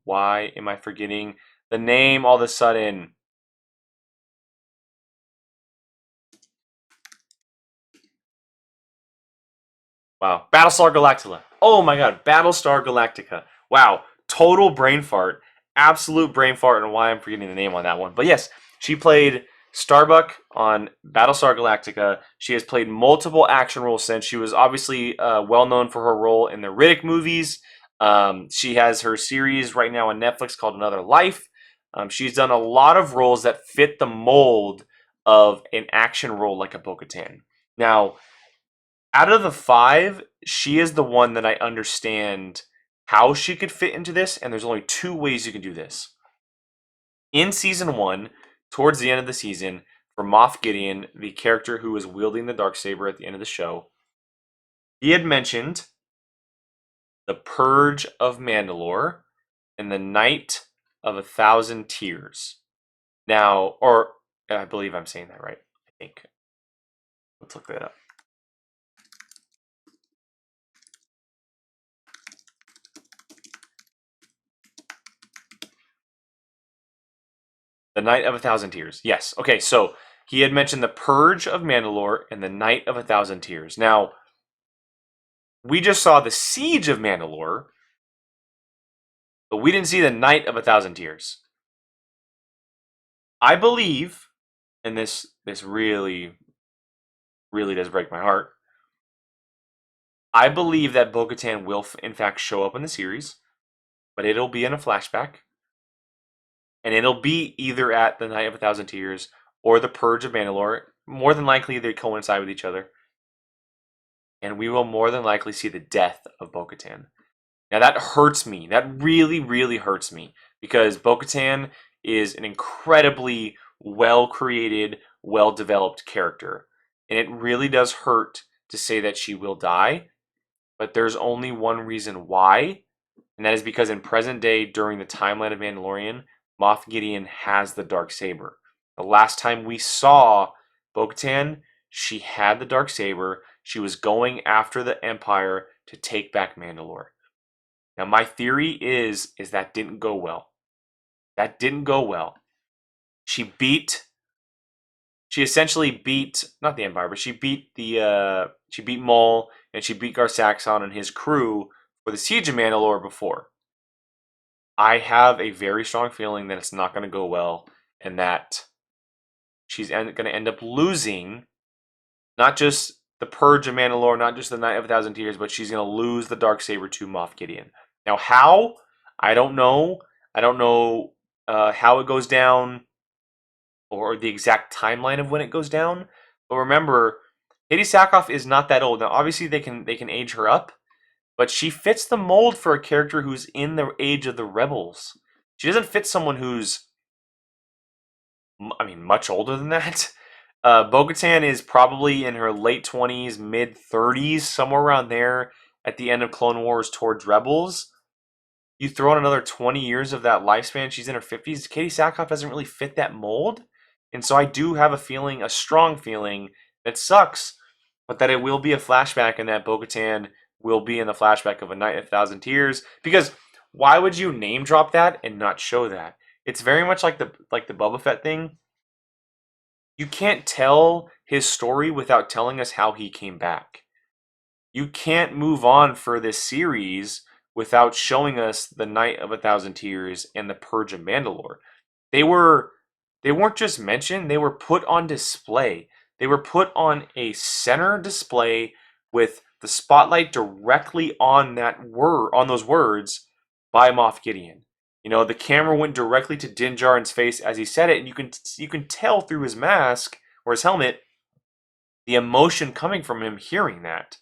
Why am I forgetting the name all of a sudden? Wow. Battlestar Galactica. Oh my god, Battlestar Galactica. Wow. Total brain fart. Absolute brain fart and why I'm forgetting the name on that one. But yes, she played Starbuck on Battlestar Galactica. She has played multiple action roles since. She was obviously well known for her role in the Riddick movies. She has her series right now on Netflix called Another Life. She's done a lot of roles that fit the mold of an action role like a Bo-Katan. Now, out of the five, she is the one that I understand how she could fit into this, and there's only two ways you can do this. In season one, towards the end of the season, for Moff Gideon, the character who was wielding the Darksaber at the end of the show, he had mentioned the Purge of Mandalore and the Night of 1,000 Tears. Now, or I believe I'm saying that right. I think. Let's look that up. The Night of 1,000 Tears. Yes. Okay, so he had mentioned the Purge of Mandalore and the Night of 1,000 Tears. Now, we just saw the Siege of Mandalore, but we didn't see the Night of 1,000 Tears. I believe, and this really does break my heart. I believe that Bo-Katan will in fact show up in the series, but it'll be in a flashback, and it'll be either at the Night of 1,000 Tears or the Purge of Mandalore. More than likely, they coincide with each other, and we will more than likely see the death of Bo-Katan. Now that hurts me. That really hurts me because Bo-Katan is an incredibly well-created, well-developed character. And it really does hurt to say that she will die, but there's only one reason why, and that is because in present day, during the timeline of Mandalorian, Moff Gideon has the Darksaber. The last time we saw Bo-Katan, she had the Darksaber. She was going after the Empire to take back Mandalore. Now, my theory is that didn't go well. That didn't go well. She essentially beat not the Empire, but she beat Maul and she beat Gar-Saxon and his crew for the Siege of Mandalore before. I have a very strong feeling that it's not going to go well, and that she's going to end up losing not just the Purge of Mandalore, not just the Night of 1,000 Tears, but she's going to lose the Darksaber to Moff Gideon. Now, how? I don't know. I don't know how it goes down or the exact timeline of when it goes down. But remember, Katie Sackhoff is not that old. Now, obviously, they can age her up, but she fits the mold for a character who's in the age of the Rebels. She doesn't fit someone who's, much older than that. Bo-Katan is probably in her late 20s, mid 30s, somewhere around there at the end of Clone Wars towards Rebels. You throw in another 20 years of that lifespan, she's in her 50s. Katie Sackhoff doesn't really fit that mold. And so I do have a strong feeling that sucks, but that it will be a flashback and that Bo-Katan will be in the flashback of A Night of 1,000 Tears. Because why would you name drop that and not show that? It's very much like the Boba Fett thing. You can't tell his story without telling us how he came back. You can't move on for this series without showing us the Night of 1,000 Tears and the Purge of Mandalore. They weren't just mentioned, they were put on display. They were put on a center display with the spotlight directly on those words by Moff Gideon. You know, the camera went directly to Din Djarin's face as he said it, and you can tell through his mask or his helmet the emotion coming from him hearing that.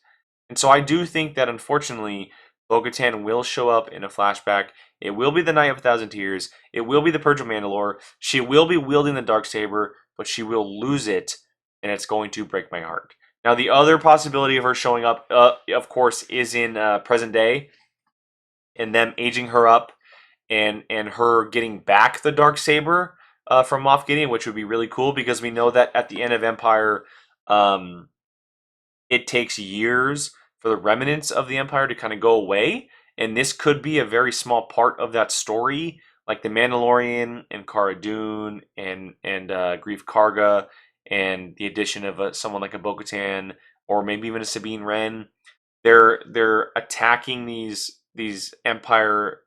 And so I do think that unfortunately Bo-Katan will show up in a flashback. It will be the Night of 1,000 Tears. It will be the Purge of Mandalore. She will be wielding the Darksaber, but she will lose it, and it's going to break my heart. Now, the other possibility of her showing up, of course, is in present day, and them aging her up, and her getting back the Darksaber from Moff Gideon, which would be really cool because we know that at the end of Empire, it takes years for the remnants of the Empire to kind of go away, and this could be a very small part of that story, like the Mandalorian and Cara Dune and Greef Karga, and the addition of someone like a Bo-Katan or maybe even a Sabine Wren. They're attacking these Empire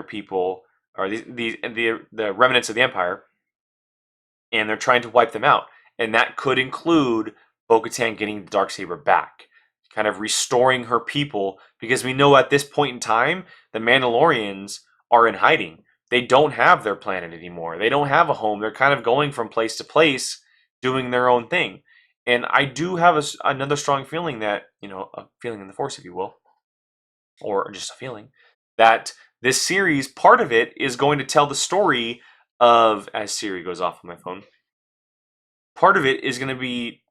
people, or the remnants of the Empire, and they're trying to wipe them out. And that could include Bo-Katan getting the Darksaber back, kind of restoring her people, because we know at this point in time, the Mandalorians are in hiding. They don't have their planet anymore. They don't have a home. They're kind of going from place to place, doing their own thing. And I do have another strong feeling that, a feeling in the Force, if you will, or just a feeling, that this series, part of it, is going to tell the story of, as Siri goes off on my phone, part of it is going to be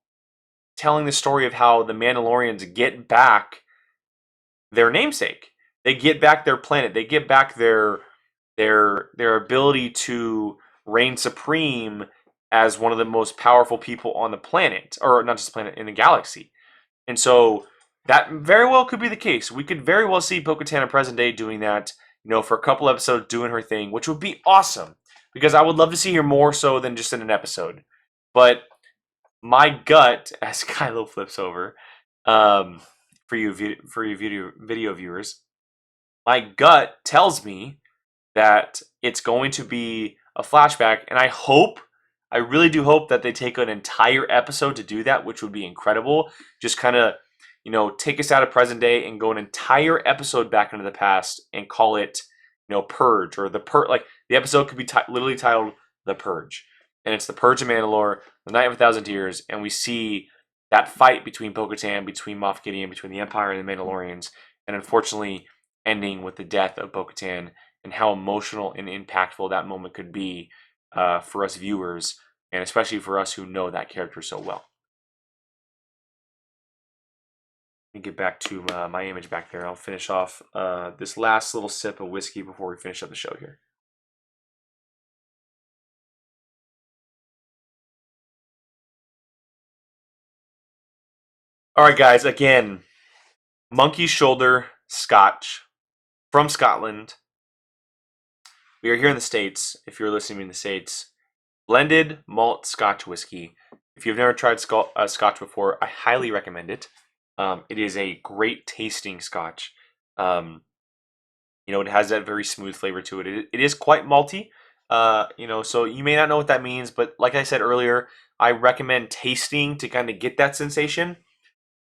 telling the story of how the Mandalorians get back their namesake. They get back their planet. They get back their ability to reign supreme as one of the most powerful people on the planet, or not just the planet, in the galaxy. And so that very well could be the case. We could very well see Bo-Katan in present day doing that, for a couple episodes, doing her thing, which would be awesome, because I would love to see her more so than just in an episode. But my gut, as Kylo flips over, for you video viewers, my gut tells me that it's going to be a flashback, and I really do hope that they take an entire episode to do that, which would be incredible. Just kind of, take us out of present day and go an entire episode back into the past and call it, Purge, or like the episode could be literally titled The Purge. And it's the Purge of Mandalore, the Night of 1,000 Years, and we see that fight between Bo-Katan, between Moff Gideon, between the Empire and the Mandalorians, and unfortunately ending with the death of Bo-Katan, and how emotional and impactful that moment could be for us viewers, and especially for us who know that character so well. Let me get back to my image back there. I'll finish off this last little sip of whiskey before we finish up the show here. All right, guys, again, Monkey Shoulder Scotch from Scotland. We are here in the States, if you're listening in the States. Blended malt Scotch whiskey. If you've never tried Scotch before, I highly recommend it. It is a great tasting Scotch. It has that very smooth flavor to it. It is quite malty, so you may not know what that means, but like I said earlier, I recommend tasting to kind of get that sensation.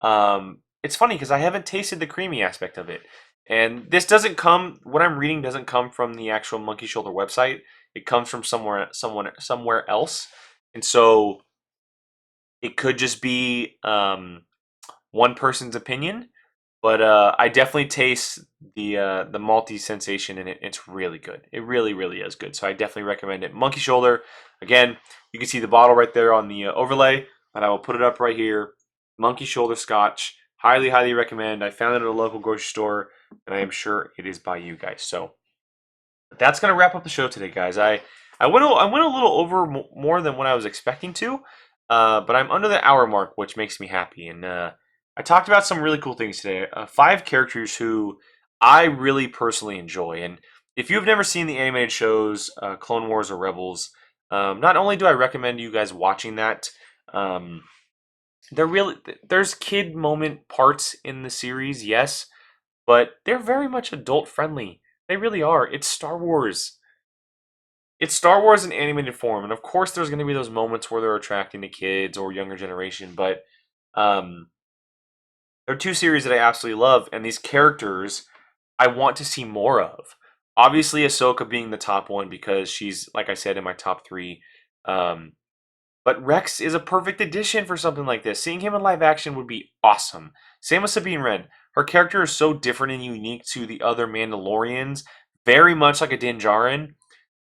It's funny because I haven't tasted the creamy aspect of it. And this what I'm reading doesn't come from the actual Monkey Shoulder website. It comes from somewhere else. And so it could just be one person's opinion, but I definitely taste the malty sensation in it. It's really good. It really, really is good. So I definitely recommend it. Monkey Shoulder. Again, you can see the bottle right there on the overlay, and I will put it up right here. Monkey Shoulder Scotch. Highly, highly recommend. I found it at a local grocery store, and I am sure it is by you guys. So that's going to wrap up the show today, guys. I went a little over more than what I was expecting to, but I'm under the hour mark, which makes me happy. And I talked about some really cool things today. 5 characters who I really personally enjoy. And if you've never seen the animated shows, Clone Wars or Rebels, not only do I recommend you guys watching that, there's kid moment parts in the series, yes, but they're very much adult friendly. They really are. It's Star Wars. It's Star Wars in animated form, and of course there's going to be those moments where they're attracting the kids or younger generation, but there are 2 series that I absolutely love, and these characters I want to see more of. Obviously, Ahsoka being the top one because she's, like I said, in my top 3. But Rex is a perfect addition for something like this. Seeing him in live action would be awesome. Same with Sabine Wren. Her character is so different and unique to the other Mandalorians. Very much like a Din Djarin.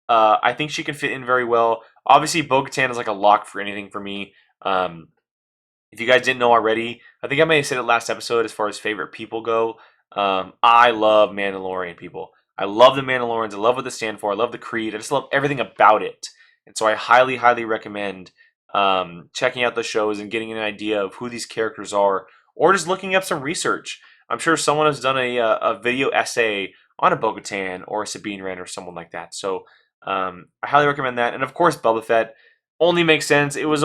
I think she can fit in very well. Obviously, Bo-Katan is like a lock for anything for me. If you guys didn't know already, I think I may have said it last episode as far as favorite people go. I love Mandalorian people. I love the Mandalorians. I love what they stand for. I love the creed. I just love everything about it. And so I highly, highly recommend checking out the shows and getting an idea of who these characters are, or just looking up some research. I'm sure someone has done a video essay on a Bo-Katan or a Sabine Wren or someone like that. So I highly recommend that. And of course, Boba Fett only makes sense. It was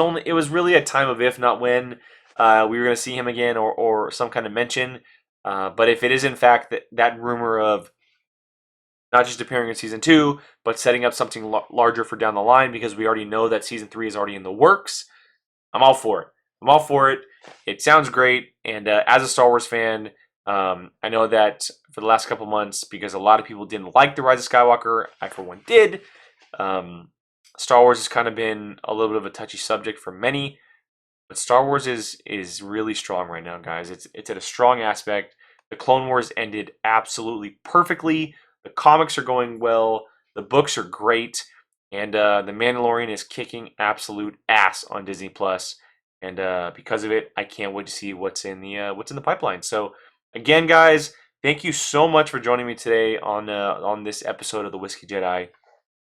really a time of if, not when, we were going to see him again or some kind of mention. But if it is in fact that rumor of not just appearing in season 2, but setting up something larger for down the line, because we already know that season 3 is already in the works, I'm all for it. I'm all for it. It sounds great. And as a Star Wars fan, I know that for the last couple months, because a lot of people didn't like The Rise of Skywalker, I for one did. Star Wars has kind of been a little bit of a touchy subject for many, but Star Wars is really strong right now, guys. It's at a strong aspect. The Clone Wars ended absolutely perfectly. The comics are going well. The books are great. And The Mandalorian is kicking absolute ass on Disney Plus. And because of it, I can't wait to see what's in the pipeline. So again, guys, thank you so much for joining me today on this episode of the Whiskey Jedi.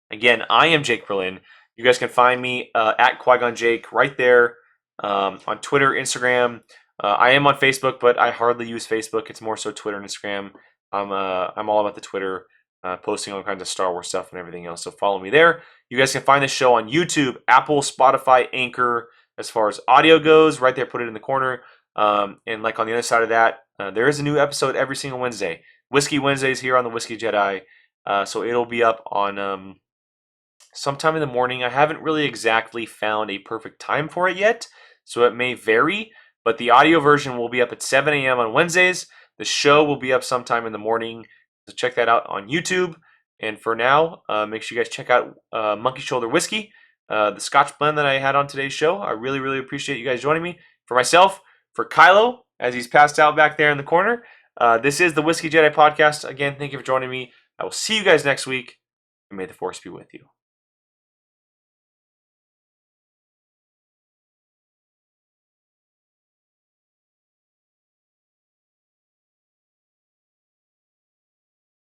Again, I am Jake Berlin. You guys can find me at Qui-Gon Jake right there on Twitter, Instagram. I am on Facebook, but I hardly use Facebook. It's more so Twitter and Instagram. I'm all about the Twitter, posting all kinds of Star Wars stuff and everything else. So follow me there. You guys can find the show on YouTube, Apple, Spotify, Anchor. As far as audio goes, right there, put it in the corner. And like on the other side of that, there is a new episode every single Wednesday. Whiskey Wednesdays here on the Whiskey Jedi. So it'll be up on sometime in the morning. I haven't really exactly found a perfect time for it yet, so it may vary. But the audio version will be up at 7 a.m. on Wednesdays. The show will be up sometime in the morning. So check that out on YouTube. And for now, make sure you guys check out Monkey Shoulder Whiskey, the Scotch blend that I had on today's show. I really, really appreciate you guys joining me. For myself, for Kylo, as he's passed out back there in the corner, this is the Whiskey Jedi Podcast. Again, thank you for joining me. I will see you guys next week, and may the Force be with you.